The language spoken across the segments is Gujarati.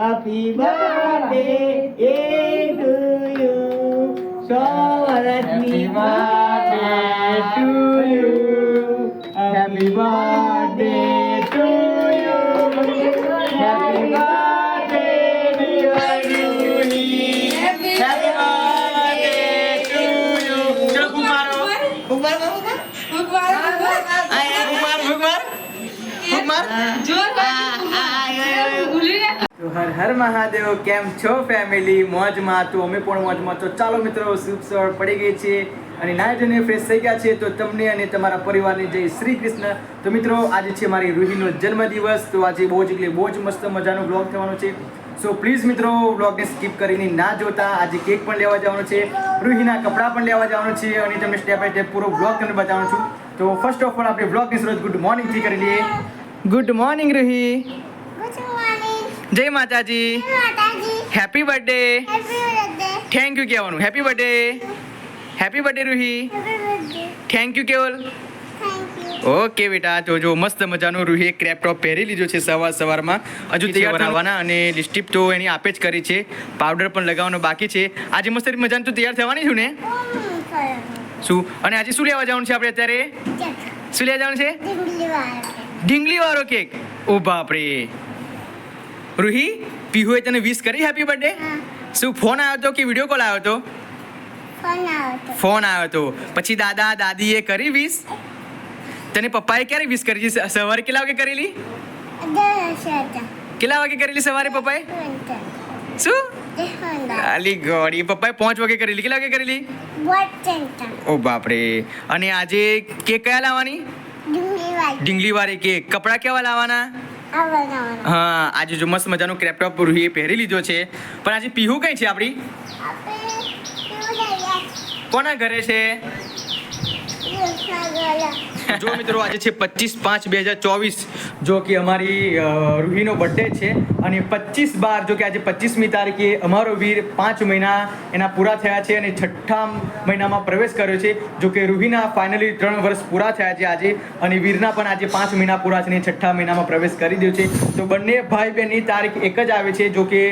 Happy birthday to you. Happy birthday to you. Happy birthday to you. Happy birthday dear Ruhi. Happy birthday to you. चलो फूक मारो. फूक मारो. फूक मार. તો હર હર મહાદેવ. કેમ છો ફેમિલી? મોજમાં? તો અમે પણ મોજમાં. તો ચાલો મિત્રો, શુભ સવાર પડી ગઈ છે અને નાઈ ધોઈને ફ્રેશ થઈ ગયા છે. તો તમને અને તમારા પરિવારને જય શ્રી કૃષ્ણ. તો મિત્રો, આજે છે મારી રૂહીનો જન્મદિવસ. તો આજે બહુ જ મસ્ત મજાનો બ્લોગ થવાનો છે. સો પ્લીઝ મિત્રો, બ્લોગને સ્કીપ કરીને ના જોતા. આજે કેક પણ લેવા જવાનો છે, રૂહીના કપડાં પણ લેવા જવાનું છે અને તમને સ્ટેપ બાય સ્ટેપ પૂરો બ્લોગ તમને બતાવવાનું છું. તો ફર્સ્ટ ઓફ ઓલ આપણે બ્લોગની શરૂઆત ગુડ મોર્નિંગથી કરી લઈએ. Good morning Ruhi. જય માતાજી. Happy birthday. થેન્ક યુ કહેવાનું. Happy birthday. Happy birthday Ruhi. Thank you કેવલ. ઓકે બેટા. તો જો મસ્ત મજાનું રૂહીએ ક્રેપ ટોપ પહેરી લીધો છે સવારમાં. હજુ તૈયાર થવાના અને લિપસ્ટિક તો એની આપે જ કરી છે. પાવડર પણ લગાવવાનો બાકી છે. આજે મસ્ત મજાનું તું તૈયાર થવાની છું ને? શું? અને આજે શું લેવા જવાનું છે આપણે અત્યારે? શું લેવા જવાનું છે? ઢીંગલી વાળો કેક. ઓ બાપરે. રૂહી, પીહુએ તને વિશ કરી હેપી બર્થડે? શું ફોન આવ્યો હતો કે વિડીયો કોલ આવ્યો હતો? ફોન આવ્યો હતો. પછી દાદા દાદીએ કરી વિશ? તને પપ્પાએ ક્યારે વિશ કરી? સવારે કેટલા વાગે કરેલી? કેટલા વાગે કરેલી સવારે પપ્પાએ? શું? આલી ગોડી. પપ્પાએ 5 વાગે કરેલી. કેટલા વાગે કરેલી? ઓ બાપરે. અને આજે કેક કયા લાવવાની? ઢીંગલી વાળી કેક. કપડાં કેવા લાવવાના? હા, આજે જો મસ્ત મજાનો ક્રેપ ટોપ રૂહીએ પહેરી લીધો છે. પણ આજે પીહુ કઈ છે આપણી? કોના ઘરે છે? જો મિત્રો, આજે છે 25/5/2024. જો કે અમારી રૂહીનો બર્થડે છે અને 25/12 જો કે આજે 25મી તારીખે અમારો વીર 5 મહિના એના પૂરા થયા છે અને 6ઠા મહિનામાં પ્રવેશ કર્યો છે. જો કે રૂહીના ફાઇનલી 3 વર્ષ પૂરા થયા છે આજે અને વીરના પણ આજે 5 મહિના પૂરા છે અને 6ઠા મહિનામાં પ્રવેશ કરી દો છે. તો બંને ભાઈ બહેનની તારીખ એક જ આવે છે. જો કે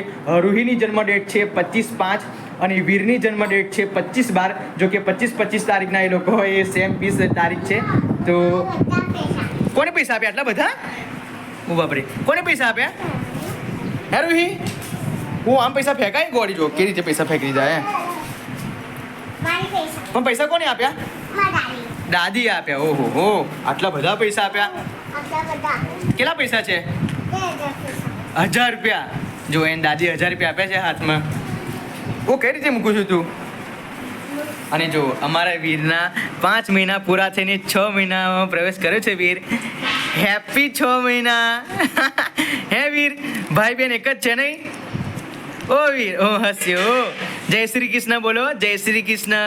રૂહીની જન્મ ડેટ છે 25/5 અને વીરની જન્મ ડેટ છે 25/12. જો કે 25 તારીખના એ લોકો એ સેમ 20 તારીખ છે. તો કોને પૈસા આપ્યા આટલા બધા? ઓ બાપરે. કોને પૈસા આપ્યા? હે રૂહી? હું આમ પૈસા ફેંકાય ગોળી જો કેવી રીતે પૈસા ફેંકી દીધા હે? પણ પૈસા કોને આપ્યા? દાદી આપ્યા. ઓહો હો, આટલા બધા પૈસા આપ્યા. કેટલા પૈસા છે? 1000 રૂપિયા. જો એને દાદી 1000 રૂપિયા આપ્યા છે હાથમાં. ઓ કઈ રીતે મૂકું છું તું? અને જો અમારા વીરના 5 મહિના પૂરા થઈને 6 મહિનામાં પ્રવેશ કર્યો છે વીર. હેપી 6 મહિના. હે વીર, ભાઈ બહેન એક જ છે નહીં? ઓ વીર, ઓ હસ્યો. જય શ્રી કૃષ્ણ બોલો. જય શ્રી કૃષ્ણ.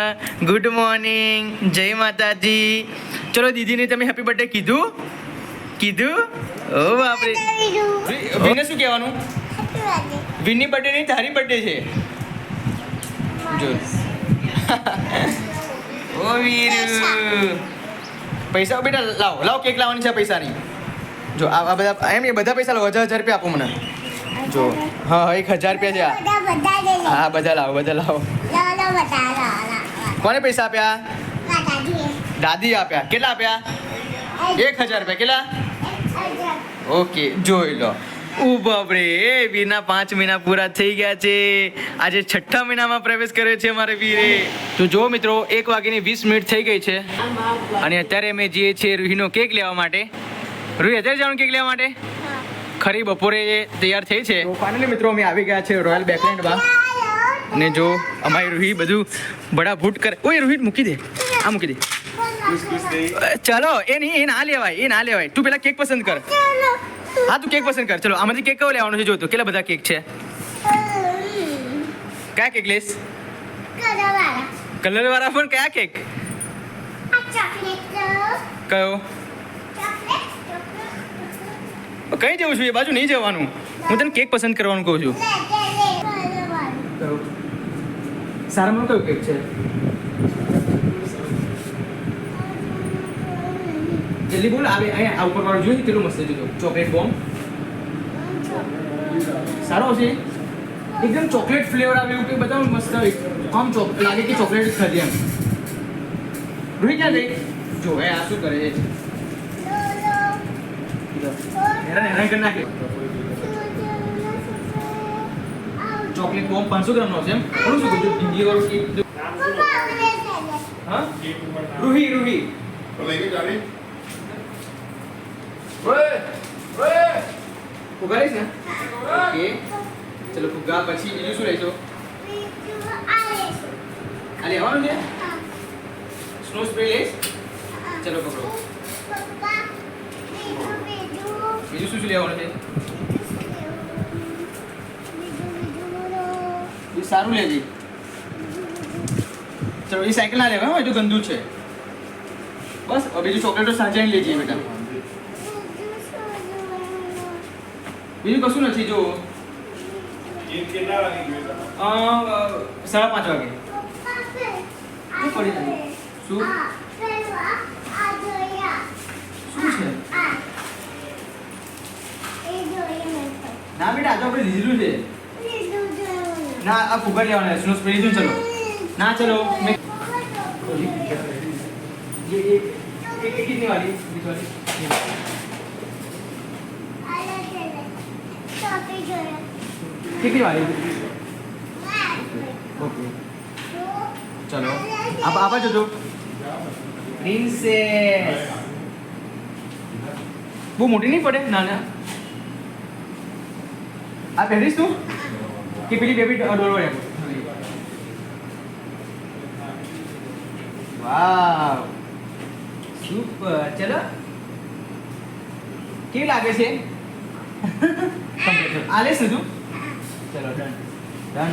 Good morning. જય માતાજી. ચલો, દીદીને તમે હેપી બર્થડે કીધું? ઓ બાપરે. વીરને શું કહેવાનું? વીરની બર્થડે નહીં, તારી બર્થડે છે. જો ઓ વીર, પૈસા બેટા લાવ કેક લાવવાની છે પૈસાની. જો આ બધા એમ બધા પૈસા લાવો. 1000 રૂપિયા આપો મને. જો હા 1000 રૂપિયા છે. હા બધા લાવો. કોને પૈસા આપ્યા? દાદી આપ્યા. કેટલા આપ્યા? 1000 રૂપિયા. કેટલા? ઓકે, જોઈ લો. ઓ બાપરે. વીરના 5 મહિના પૂરા થઈ ગયા છે. આજે 6ઠા મહિનામાં પ્રવેશ કર્યો છે અમારે વીરે. તો જો મિત્રો, 1:20 થઈ ગઈ છે અને અત્યારે અમે જઈએ છીએ રૂહીનો કેક લેવા માટે. રૂહી, અત્યારે જવાનું કેક લેવા માટે? ખરી બપોરે તૈયાર થઈ છે. તો ફાઇનલી મિત્રો, અમે આવી ગયા છે રોયલ બેકલેન્ડમાં. અને જો અમારી રૂહી બધું બડા ભૂટ કરે. ઓય રૂહી, મૂકી દે. આ મૂકી દે. ચલો, એ ના લેવાય. તું પેલા કેક પસંદ કર. હા, તું કેક પસંદ કર. ચલો, આમાંથી કેક કયો લેવાનો છે? જો તો કેટલા બધા કેક છે. કયા કેક લેસ? કલર વાળા પણ કયા કેક? કયો? કઈ જવું છું? એ બાજુ નહીં જવાનું. હું તને કેક પસંદ કરવાનું કહું છું. સારામાં કયો કેક છે? જલ્દી બોલ. આવે અહીંયા ઉપર વાળું જોયું કેટલું મસ્ત છે. Chocolate bomb. સારો હશે એકદમ ચોકલેટ ફ્લેવર આવે એવું કંઈ બતાવો મસ્ત આમ લાગે કે ચોકલેટ જ ખાધી એમ રૂહી ક્યાં ગઈ જો હે આ શું કરે છે હેરાન કરી નાખે ચોકલેટ બોમ્બ 500 ગ્રામનો હશે એમ ઘણું શું કીધું ઢીંગલી વાળું કેક હા રૂહી ફુગા લઈશ ને ઓકે ચલો ફુગા પછી બીજું શું લઈશો આ લેવાનું છે સ્નો સ્પ્રે લઈશ ચલો પકડો બીજું શું લેવાનું છે એ સારું લેજે ચલો એ સાયકલ ના લેવા એ તો ગંદુ છે બસ બીજું ચોકલેટો સાંજે લેજે બેટા બીજું કશું નથી જો 5:30 વાગે શું પડી જાય શું છે ના બેટા આ તો આપણે લીધું છે ના આ ફુગા લેવાના સ્નો સ્પ્રે લીધું ચલો ના ચલો મેં ये कितनी वाली बीच वाली कितनी वाली ओके चलो आप जो प्रिंसेस वो मोटी नहीं पड़े ना ना आप पहरिस तू कि पीली बेबी डोल है वाव सुपर चलो કેવી લાગે છે આલે છે તું ચલો done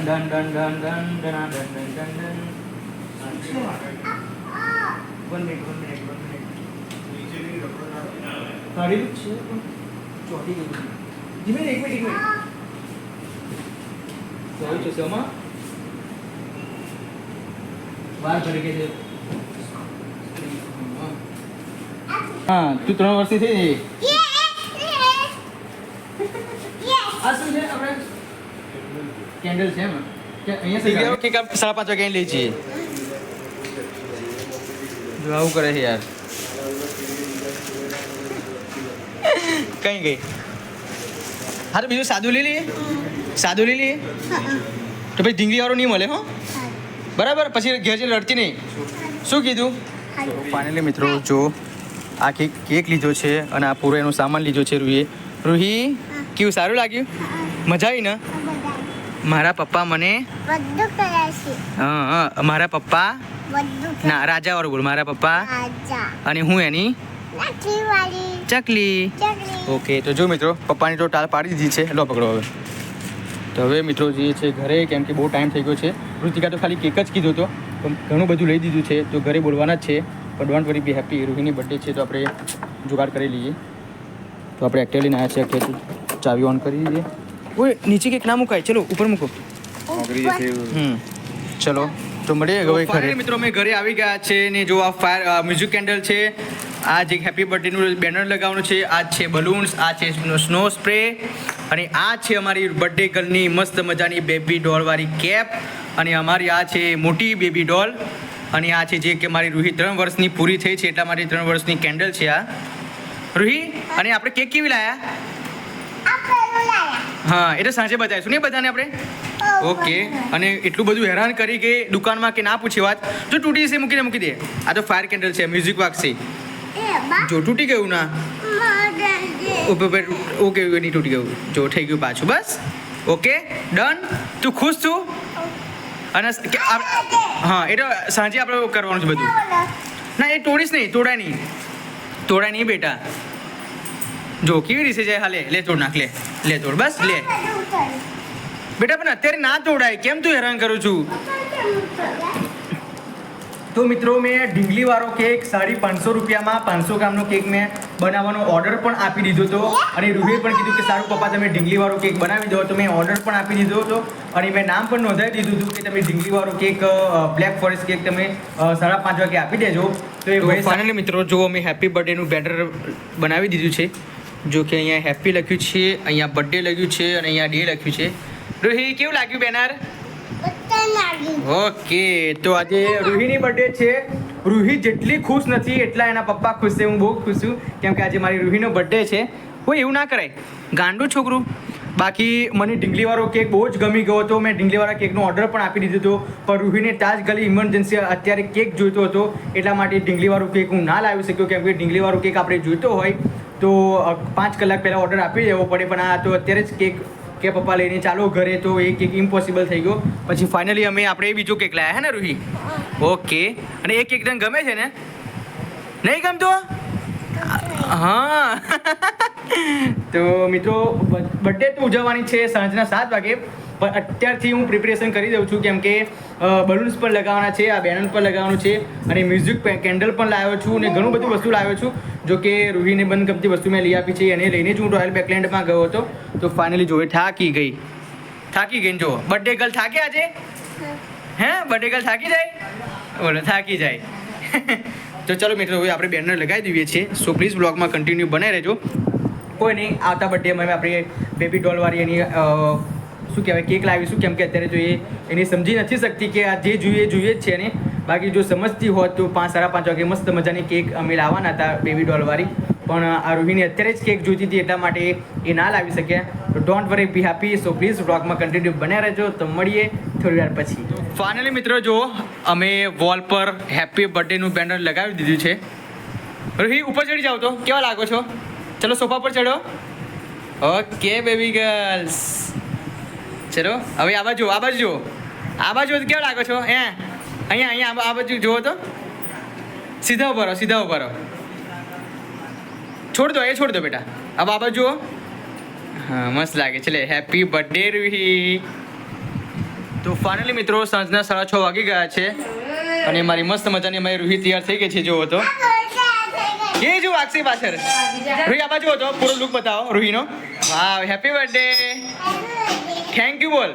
done done done done done done done done 1 minute નીચે ની રબર કાઢી છે ચોટી ગઈ ધીમે એક મિનિટ જોઈ છે સમા વાર કરી કે છે હા તું 3 વર્ષથી થઈ આ શું છે આપણે કેન્ડલ છે એમ કે અહીંયા સહી ગયો કે 5:30 વાગે લઈ જઈએ જો આવું કરે છે યાર કઈ ગઈ હા તો બીજું સાદું લઈ લઈએ તો પછી ઢીંગલી વાળું નહીં મળે હો બરાબર પછી ઘેર જઈને લડતી નહીં શું કીધું ફાઇનલી મિત્રો જો આ કેક લીધો છે અને આ પૂરો એનો સામાન લીધો છે રૂહી કેવું સારું લાગ્યું મજા આવી ને મારા પપ્પા મને હા મારા પપ્પા ના રાજા વાળું બોલ મારા પપ્પા અને હું એની ચકલી ઓકે તો જો મિત્રો પપ્પાની તો ટાળ પાડી દીધી છે લો પકડો હવે તો હવે મિત્રો જઈએ છે ઘરે કેમ કે બહુ ટાઈમ થઈ ગયો છે ઋતિકા તો ખાલી કેક જ કીધું હતો પણ ઘણું બધું લઈ દીધું છે તો ઘરે બોલવાના જ છે પણ ડોન્ટ વરી બી હેપી રૂહીની બર્થડે છે તો આપણે જુગાડ કરી લઈએ તો આપણે એક્ટિવ લઈને આવ્યા છે અત્યારથી ચાવી ઓન કરી દઈએ ઓય નીચે કેક ના મુકાય ચલો ઉપર મૂકો ચલો તો મળીએ હવે ઘરે મિત્રો અમે ઘરે આવી ગયા છે ને જો આ ફાયર મ્યુઝિક કેન્ડલ છે આ જે હેપી બર્થડેનું બેનર લગાવવાનું છે આ છે બલૂન્સ આ છે સ્નો સ્પ્રે અને આ છે અમારી બર્થડે ગર્લની મસ્ત મજાની બેબી ડોલવાળી કેપ અને અમારી આ છે મોટી બેબી ડોલ અને આ છે જે કે મારી રૂહી 3 વર્ષની પૂરી થઈ છે એટલા માટે 3 વર્ષની કેન્ડલ છે આ રૂહી અને આપણે કેક કેવી લાયા હા એટલે સાંજે બતાવીશું નહીં બધાને આપણે ઓકે અને એટલું બધું હેરાન કરી કે દુકાનમાં કે ના પૂછી વાત જો તૂટી જશે મૂકી દે આ તો ફાયર કેન્ડલ છે મ્યુઝિક વાગશે જો તૂટી ગયું ના ઓકે નહીં તૂટી ગયું જો થઈ ગયું પાછું બસ ઓકે ડન તું ખુશ છું અને હા એ તો સાંજે આપણે કરવાનું છે બધું ના એ તોડીશ નહીં તોડાય નહીં બેટા જો કેવી રીતે જાય હાલે લે તોડ નાખ લે તોડ બસ લે બેટા પણ અત્યારે ના તોડાય કેમ તું હેરાન કરું છું તો મિત્રો મેં ઢીંગલી વાળો કેક 550 રૂપિયામાં 500 ગ્રામનો કેક મેં બનાવવાનો ઓર્ડર પણ આપી દીધો હતો અને રૂહીએ પણ કીધું કે સારું પપ્પા તમે ઢીંગલી વાળો કેક બનાવી દો તો મેં ઓર્ડર પણ આપી દીધો હતો અને મેં નામ પણ નોંધાવી દીધું હતું કે તમે ઢીંગલી વાળો કેક બ્લેક ફોરેસ્ટ કેક તમે 5:30 વાગે આપી દેજો તો એ ફાઇનલી મિત્રો જો અમે હેપી બર્થડેનું બેનર બનાવી દીધું છે જો કે અહીંયા હેપી લખ્યું છે, અહીંયા બર્થડે લખ્યું છે અને અહીંયા ડે લખ્યું છે. રૂહી કેવું લાગ્યું બેનર? ઓકે, તો આજે રૂહીની બર્થડે છે. રૂહી જેટલી ખુશ નથી એટલા એના પપ્પા ખુશ છે. હું બહુ ખુશ છું કેમ કે આજે મારી રૂહીનો બર્થડે છે. કોઈ એવું ના કરાય, ગાંડું છોકરું. બાકી મને ઢીંગલીવાળો કેક બહુ જ ગમી ગયો હતો. મેં ઢીંગલીવાળા કેકનો ઓર્ડર પણ આપી દીધો હતો, પણ રૂહીને તાજ ગલી ઇમરજન્સી અત્યારે કેક જોઈતો હતો, એટલા માટે ઢીંગલીવાળો કેક હું ના લાવી શક્યો. કેમ કે ઢીંગલીવાળો કેક આપણે જોઈતો હોય તો 5 કલાક પહેલાં ઓર્ડર આપી દેવો પડે, પણ આ તો અત્યારે જ કેક કે પપ્પા લઈને ચાલો ઘરે, તો એ કેક ઇમ્પોસિબલ થઈ ગયો. પછી ફાઇનલી આપણે બીજો કેક લાવ્યા હે ને રૂહી? ઓકે, અને એ કેક તને ગમે છે ને? નહીં ગમતો? હા. તો મિત્રો બર્થડે તો ઉજવવાની છે સાંજના 7 વાગે, પણ અત્યારથી હું પ્રિપેરેશન કરી દઉં છું કેમ કે બલૂન્સ પણ લગાવવાના છે, આ બેનર પણ લગાવવાનું છે અને મ્યુઝિક કેન્ડલ પણ લાવ્યો છું અને ઘણું બધું વસ્તુ લાવ્યો છું. જો કે રૂહીને બંધ ગમતી વસ્તુ મેં લઈ આપી છે, એને લઈને જ હું રોયલ બેકલેન્ડમાં ગયો હતો. તો ફાઇનલી જોવે થાકી ગઈ જો. બર્થડે ગર્લ થાકે આજે? હે, બર્થડે ગર્લ થાકી જાય? બોલો, થાકી જાય. તો ચાલો મિત્રો, હવે આપણે બેનર લગાવી દઈએ છીએ. સો પ્લીઝ બ્લોગમાં કન્ટિન્યુ બનાવી રહેજો. કોઈ નહીં, આવતા બર્થડેમાં આપણે બેબી ડોલવાળી એની શું કહેવાય કેક લાવીશું, કેમ કે અત્યારે જો એની સમજી નથી શકતી કે આ જે જોઈએ જ છે એને. બાકી જો સમજતી હોત તો 5 સાડા 5 વાગે મસ્ત મજાની કેક અમે લાવવાના હતા બેબી ડોલવાળી, પણ આ રૂહીને અત્યારે જ કેક જોઈતી હતી એટલા માટે એ ના લાવી શક્યા. તો don't worry, be happy. So please બ્લોગમાં કન્ટિન્યુ બનાવી રહેજો. તો મળીએ થોડી વાર પછી. ફાઇનલી મિત્રો જો અમે વોલ પર હેપી બર્થડેનું બેનર લગાવી દીધું છે. રૂહી ઉપર ચડી જાઓ તો કેવા લાગો છો? ચલો સોફા પર ચડો. ઓકે બેબી ગર્લ્સ, ચલો હવે આ બાજુ જુઓ. આ બાજુ કેવા લાગો છો? અહીંયા આ બાજુ જુઓ તો. સીધા ઉભા રહો. છોડ દો બેટા. આ બાબા જુઓ. હા, મસ્ત લાગે છે. Happy birthday Ruhi. તો ફાઇનલી મિત્રો સાંજના 6:30 વાગી ગયા છે અને મારી મસ્ત મજાની અમારી રૂહી તૈયાર થઈ ગઈ છે. જુઓ તો એ જો આક્ષી પાછળ. રૂહી આ બાજુ હતો, પૂરો લુક બતાવો રૂહીનો. વાવ, હેપી બર્થડે. થેન્ક યુ બોલ.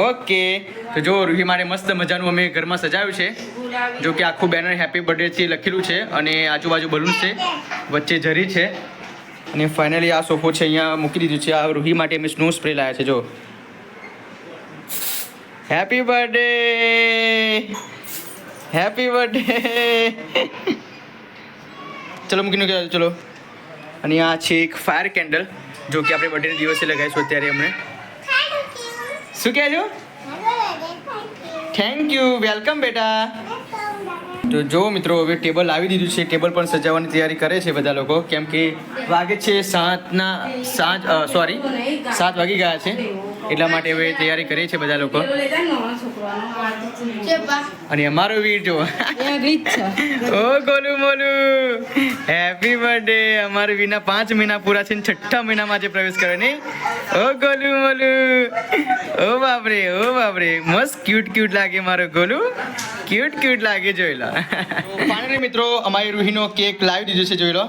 ઓકે, તો જો રૂહી મારે મસ્ત મજાનું અમે ઘરમાં સજાવ્યું છે. જો કે આખું બેનર હેપી બર્થડે થી લખેલું છે અને આજુબાજુ બલૂન છે, વચ્ચે જરી છે અને ફાઇનલી આ સોફો છે અહીંયા મૂકી દીધું છે. આ રૂહી માટે અમે સ્નો સ્પ્રે લાવ્યા છે. જો હેપી બર્થડે. ચલો મૂકીને ગયા. ચલો, અને આ છે એક ફાયર કેન્ડલ, જો કે આપણે બર્થડેના દિવસે લગાવીશું અત્યારે. અમને શું કહે છો? થેન્ક યુ, વેલકમ બેટા. તો જો મિત્રો હવે ટેબલ લાવી દીધું છે. ટેબલ પણ સજાવવાની તૈયારી કરે છે બધા લોકો, કેમ કે વાગે છે 7 વાગી ગયા છે, એટલા માટે હવે તૈયારી કરી છે બધા લોકો. અને અમારો વીર જો ઓ ગોલુ મોલુ, હેપી બર્થડે. અમારા વીરના 5 મહિના પૂરા છે, 6ઠ્ઠા મહિનામાં આજે પ્રવેશ કરે નહીં. ઓ ગોલુ મોલુ, ઓ બાપરે, મસ્ત ક્યુટ લાગે મારો ગોલુ, ક્યુટ લાગે. જોઈ લો. ફાઇનલી મિત્રો અમારી રૂહીનો કેક લાવી દીધો છે, જોઈ લો.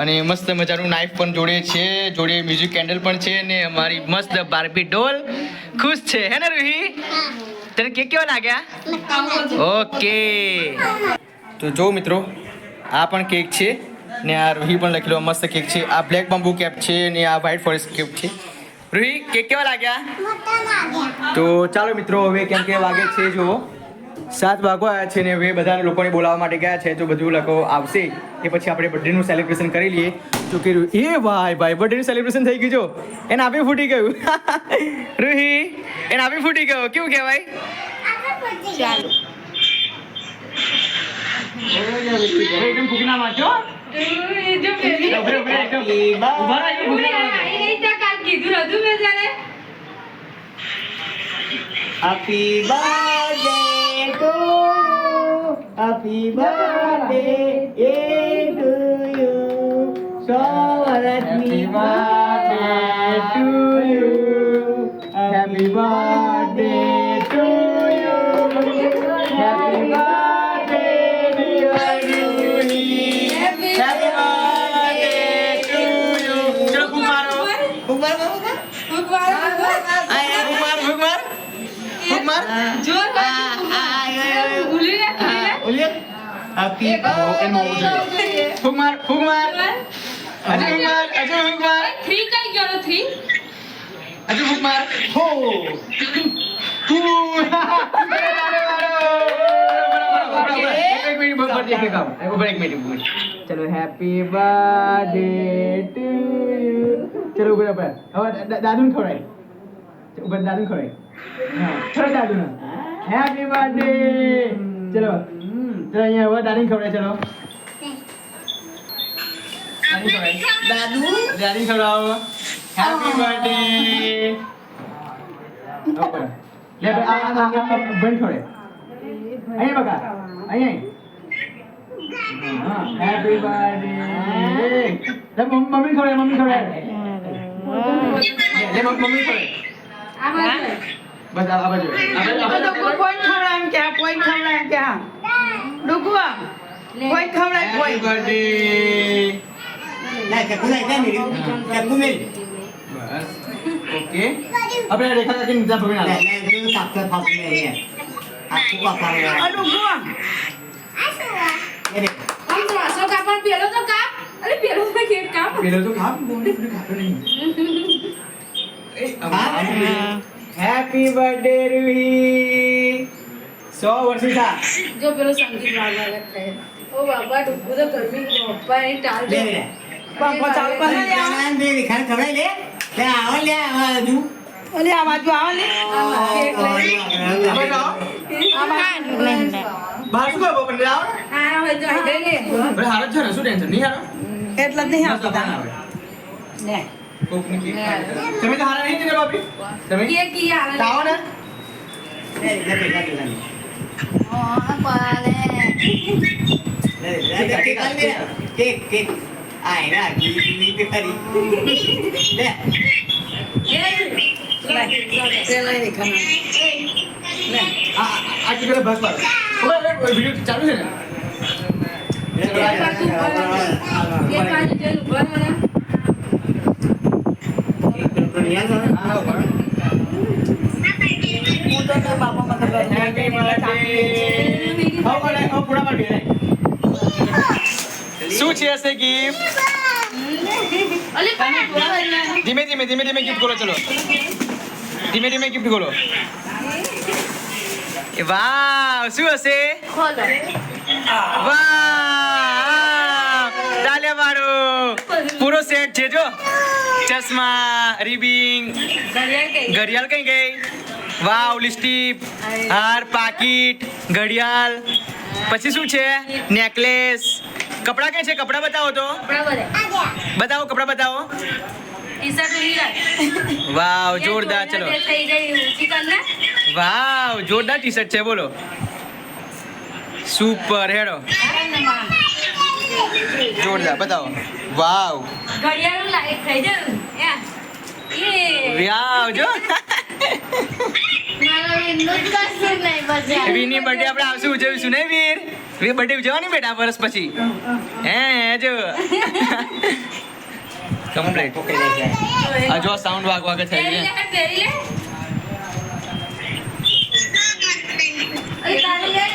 અને મસ્ત મજાનું નાઈફ પણ જોડે છે, જોડે મ્યુઝિક કેન્ડલ પણ છે અને અમારી મસ્ત બાર્બી ડોલ ખુશ છે. હે ને રૂહી? તને કેક કેવા લાગ્યા? ઓકે, તો જો મિત્રો આ પણ કેક છે ને આ રૂહી પણ લખેલો મસ્ત કેક છે. આ બ્લેક બામ્બુ કેપ છે ને આ વ્હાઈટ ફોરેસ્ટ કેપ છે. રૂહી કેક કેવા લાગ્યા? તો ચાલો મિત્રો હવે કેમ કે વાગે છે જો 7 વાગવા આવ્યા છે ને હવે બધા લોકોને બોલાવવા માટે ગયા છે, તો બધું લોકો આવશે એ પછી આપણે બર્થડેનું સેલિબ્રેશન કરી લઈએ. તો કે એ ભાઈ બર્થડેનું સેલિબ્રેશન થઈ ગયું. જો એને આપી ફૂટી ગયું. રૂહી એને આપી ફૂટી ગયો, કેવું કહેવાય? ચાલો એકદમ ફૂકના મારજો. Happy birthday to you, happy birthday to you, so happy birthday to you, happy birthday to you, happy birthday dear Ruhi, happy birthday to you. Chalo fuk maro. जोर happy fuk mar અજુ બુક માર 3 કઈ ગયો 3 અજુ બુક માર હો એક મિનિટ બસ એક કામ એક મિનિટ ચલો હેપી બર્થડે ટુ યુ ચલો ઉભા હવે દાદુ ખવડાય ઉભા દાદુ ખવડાય હા ચલો દાદુ હેપી બર્થડે ચલો ચલો અહીંયા હવે દાદી ખવડાય ચલો દાદી ખવડાવો હેપી બર્થડે ઓકે લે આ બંધ ખવડાય અહીં બકા અહીં હા હેપી બર્થડે લે મમ્મી ખવડાય લે મમ્મી ખવડાય બસ આ બાજુ કોઈ ખવડાય ક્યાં ડુગવા કોઈ ખવડાય કોઈ birthday Này, cái cú này cái mình cái cú mình. બસ ઓકે આપણે રેખા કાકી નીચે ભગવાન Này, này cứ tập cái phòng này nè. À, cú vào phòng này. ડુગવા Đây này. આમ તો આસો કાપણ પેલો તો કાપ અરે પેલો તો કેક કાપ પેલો તો ખાપ બોલી ફરી ખાતો નહીં હેપી બર્થડે રૂહી 100 વર્ષ થા જો પેલો સંગીત વાગવા થાય ઓ બાબા ડૂબો તો ગરમી પપ્પા એ ટાળ Đây này. પંખો ચાલુ કરી દે Ăn ăn đi thì khán khẩu đây đấy. Cái áo ấy nè, mà chú. ઓલી આ બાજુ આવો ને કેક લઈ બહાર શું કરો પણ આવો હા હવે જો હે ને બરે હારો છે ને શું ટેન્શન નહીં હારો એટલે જ નહીં બસ આવતા આવે ને કોક ની કેક તમે તો હારા નહીં દીધા બાપી તમે કેક કી આવે આવો ને Đây, đây, đây, đây, đây. Đây, đây, đây, cái con này. Cái ai đó, cái khari. Đây. પેલા નહીં ખાના આ કે પેલા બસ પર ઓય વિડિયો ચાલુ છે ને એક બાજુ જઈને ઉભા રહો ને હા ઉપર હું તો તારા બાપા મતલબ હેપી બર્થડે હા પડે હા પૂરા પર બેરાય શું છે હશે ગિફ્ટ અલે કાને ધીમે ધીમે ગિફ્ટ ખોલો ચલો ધીમે ગિફ્ટ ખોલો એ વાવ શું હશે ખોલો વાવ તાલિયા મારો પૂરો સેટ છે જો ચશ્મા રિબિંગ ઘડિયાળ કઈ ગઈ વાવ લિપસ્ટિક હાર પાકીટ ઘડિયાળ પછી શું છે નેકલેસ કપડા કઈ છે કપડા બતાવો તો બતાવો કપડા બતાવો ટી-શર્ટ લીલા વાવ જોરદાર ચલો થઈ જાય ઊંચી કર ને વાવ જોરદાર ટી શર્ટ છે બોલો સુપર હેડો જોરદાર બતાવો વાવ ઘડિયાળ લાઈટ થઈ જાય એ વાવ જો મારો વિન્ડો જ કશું નહીં બજાર વીની બર્થડે આપણે આવશું ઉજવીશું ને વીર વીર બર્થડે ઉજવવાની બેટા વર્ષ પછી હે જો કમ્પ્લીટ Okay, đây, đây. આ જો સાઉન્ડ વાગ થઈ પહેરી ગયા લે પહેરી લે અરે તારી લે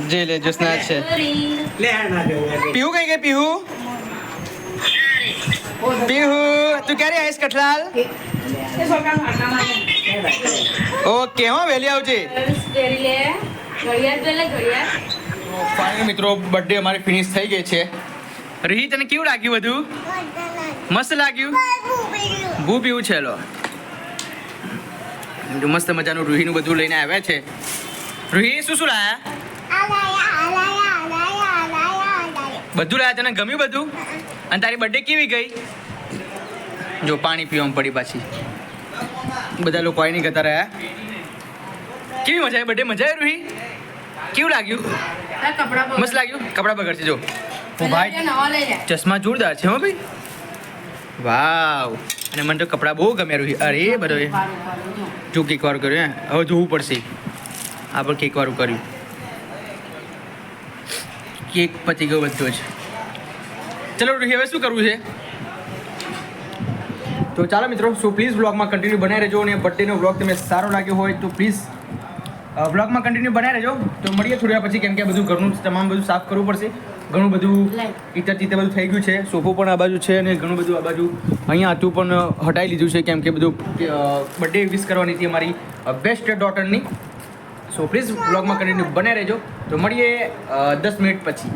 જે લે જોસના છે Lẹ nào được. પીહુ કઈ ગઈ પીહુ પીહુ તું ક્યારે આવીશ કઠલાલ ઓકે હો વહેલી આવજે પહેરી લે ઘડિયાળ પહેલે ઘડિયાળ ફાઇનલી મિત્રો બર્થડે અમારી ફિનિશ થઈ ગઈ છે રીહી તને કેવું લાગ્યું બધું મસ્ત લાગ્યું ભૂ પીવું છે લો જો મસ્ત મજાનું રૂહીનું બધું લઈને આવ્યા છે રૂહી શું લાયા બધું લાયા તને ગમ્યું બધું અને તારી બર્થડે કેવી ગઈ જો પાણી પીવામાં પડી પાછી બધા લોકો આવીને ગતા રહ્યા કેવી મજા આવી બર્થડે મજા આવી રૂહી કેવું લાગ્યું આ કપડા પર મસ્ત લાગ્યું કપડા બગડશે જો ઓ ભાઈ નવા લઈ લે ચશ્મા જોરદાર છે હો ભાઈ વાવ અને મને તો કપડાં બહુ ગમ્યા રૂહી અરે બધો જો કેક વાળું કર્યું હે હવે જોવું પડશે આ પણ કેક વાળું કર્યું કેક પતી ગયો બધો જ ચલો રૂહી હવે શું કરવું છે તો ચાલો મિત્રો સો પ્લીઝ વ્લોગમાં કન્ટિન્યુ બનાવી રહેજો અને બર્થડેનો વ્લોગ તમને સારો લાગ્યો હોય તો પ્લીઝ વ્લોગમાં કન્ટિન્યુ બનાવી રહેજો તો મળીએ થોડી વાર પછી કેમ કે બધું ઘરનું તમામ બધું સાફ કરવું પડશે ઘણું બધું લાઈટ. ઇતર ચિતર બધું થઈ ગયું છે. સોફો પણ આ બાજુ છે અને ઘણું બધું આ બાજુ અહીંયા હતું પણ હટાવી લીધું છે કેમ કે બધું બર્થડે વિશ કરવાની હતી અમારી બેસ્ટ ડોટરની. સો પ્લીઝ બ્લોગમાં કન્ટિન્યુ બને રહેજો. તો મળીએ 10 મિનિટ પછી.